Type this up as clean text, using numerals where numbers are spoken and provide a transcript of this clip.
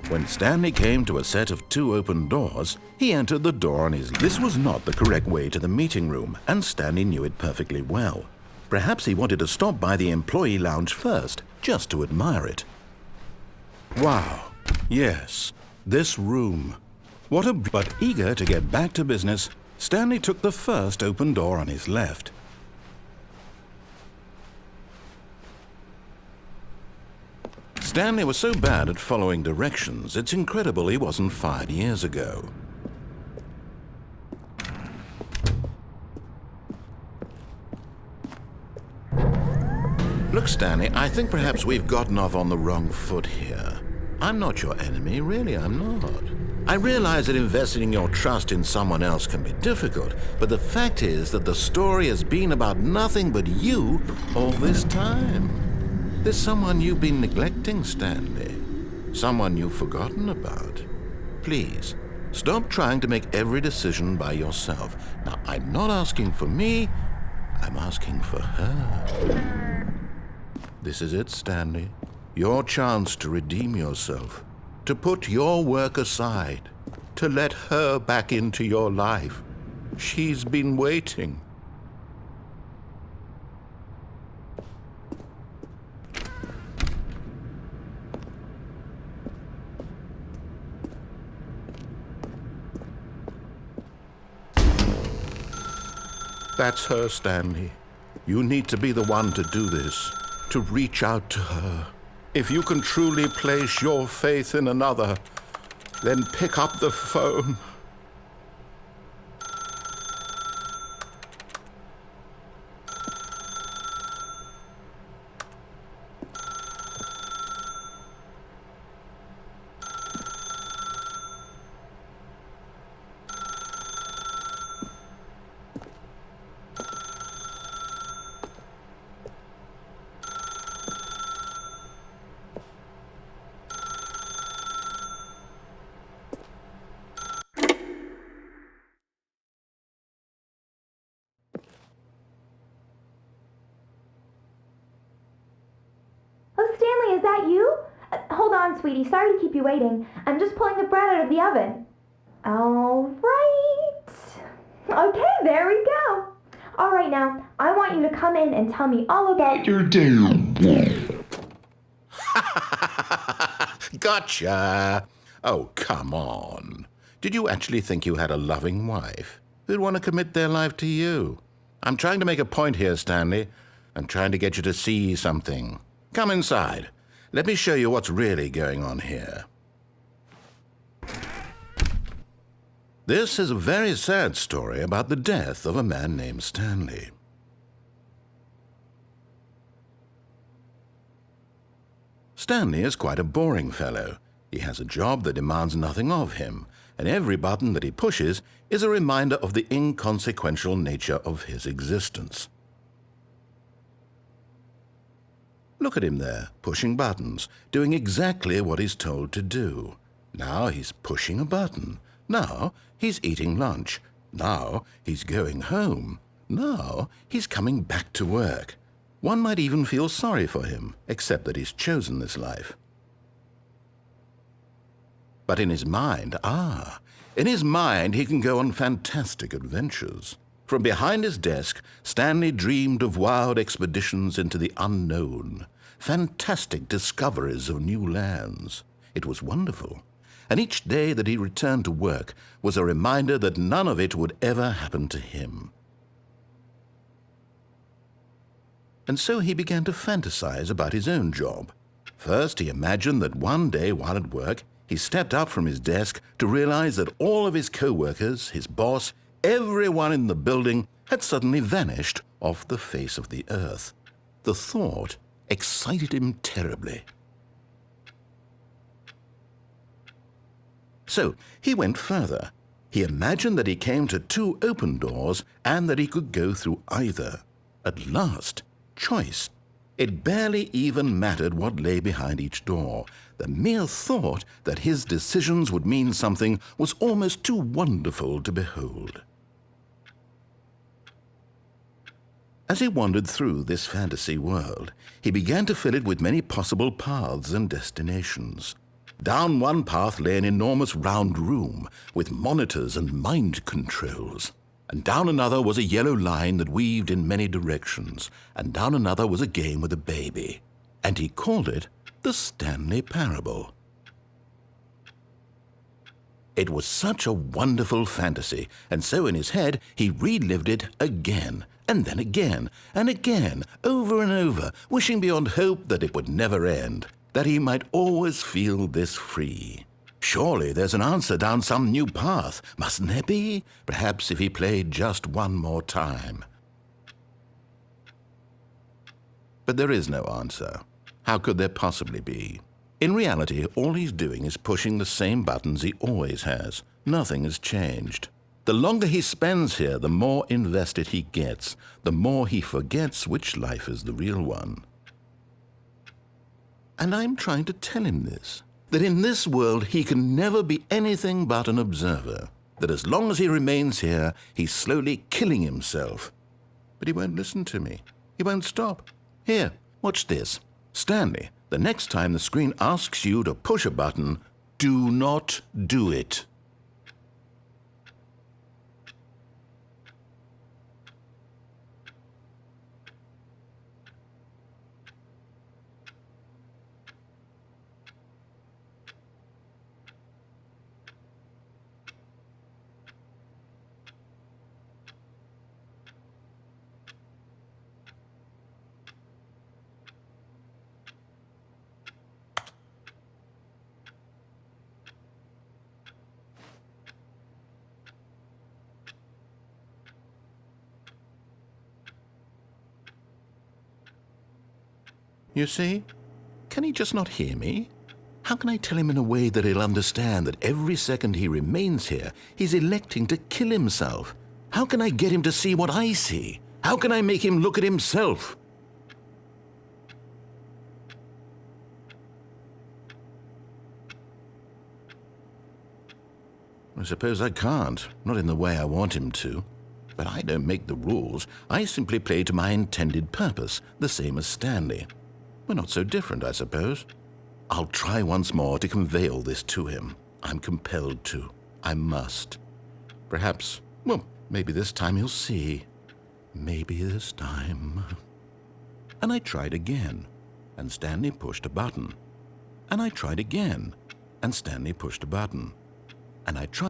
When Stanley came to a set of 2 open doors, he entered the door on his... This was not the correct way to the meeting room, and Stanley knew it perfectly well. Perhaps he wanted to stop by the employee lounge first, just to admire it. Wow, yes, this room. But eager to get back to business, Stanley took the first open door on his left. Stanley was so bad at following directions, it's incredible he wasn't fired years ago. Look, Stanley, I think perhaps we've gotten off on the wrong foot here. I'm not your enemy, really, I'm not. I realize that investing your trust in someone else can be difficult, but the fact is that the story has been about nothing but you all this time. There's someone you've been neglecting, Stanley. Someone you've forgotten about. Please, stop trying to make every decision by yourself. Now, I'm not asking for me, I'm asking for her. This is it, Stanley. Your chance to redeem yourself, to put your work aside, to let her back into your life. She's been waiting. That's her, Stanley. You need to be the one to do this, to reach out to her. If you can truly place your faith in another, then pick up the phone. Is that you? Hold on, sweetie. Sorry to keep you waiting. I'm just pulling the bread out of the oven. All right. Okay, there we go. All right, now, I want you to come in and tell me all about your day. Gotcha. Oh, come on. Did you actually think you had a loving wife who'd want to commit their life to you? I'm trying to make a point here, Stanley. I'm trying to get you to see something. Come inside. Let me show you what's really going on here. This is a very sad story about the death of a man named Stanley. Stanley is quite a boring fellow. He has a job that demands nothing of him, and every button that he pushes is a reminder of the inconsequential nature of his existence. Look at him there, pushing buttons, doing exactly what he's told to do. Now he's pushing a button. Now he's eating lunch. Now he's going home. Now he's coming back to work. One might even feel sorry for him, except that he's chosen this life. But in his mind, he can go on fantastic adventures. From behind his desk, Stanley dreamed of wild expeditions into the unknown, fantastic discoveries of new lands. It was wonderful, and each day that he returned to work was a reminder that none of it would ever happen to him. And so he began to fantasize about his own job. First, he imagined that one day while at work, he stepped up from his desk to realize that all of his co-workers, his boss, everyone in the building had suddenly vanished off the face of the earth. The thought excited him terribly. So he went further. He imagined that he came to 2 open doors and that he could go through either. At last, choice. It barely even mattered what lay behind each door. The mere thought that his decisions would mean something was almost too wonderful to behold. As he wandered through this fantasy world, he began to fill it with many possible paths and destinations. Down one path lay an enormous round room with monitors and mind controls. And down another was a yellow line that weaved in many directions. And down another was a game with a baby. And he called it the Stanley Parable. It was such a wonderful fantasy, and so in his head he relived it again, and then again, and again, over and over, wishing beyond hope that it would never end, that he might always feel this free. Surely there's an answer down some new path, mustn't there be? Perhaps if he played just one more time. But there is no answer. How could there possibly be? In reality, all he's doing is pushing the same buttons he always has. Nothing has changed. The longer he spends here, the more invested he gets, the more he forgets which life is the real one. And I'm trying to tell him this, that in this world he can never be anything but an observer, that as long as he remains here, he's slowly killing himself. But he won't listen to me. He won't stop. Here, watch this. Stanley, the next time the screen asks you to push a button, do not do it. You see? Can he just not hear me? How can I tell him in a way that he'll understand that every second he remains here, he's electing to kill himself? How can I get him to see what I see? How can I make him look at himself? I suppose I can't, not in the way I want him to. But I don't make the rules. I simply play to my intended purpose, the same as Stanley. We're not so different, I suppose. I'll try once more to convey all this to him. I'm compelled to. I must. Perhaps, well, maybe this time he'll see. Maybe this time. And I tried again, and Stanley pushed a button. And I tried again, and Stanley pushed a button. And I tried.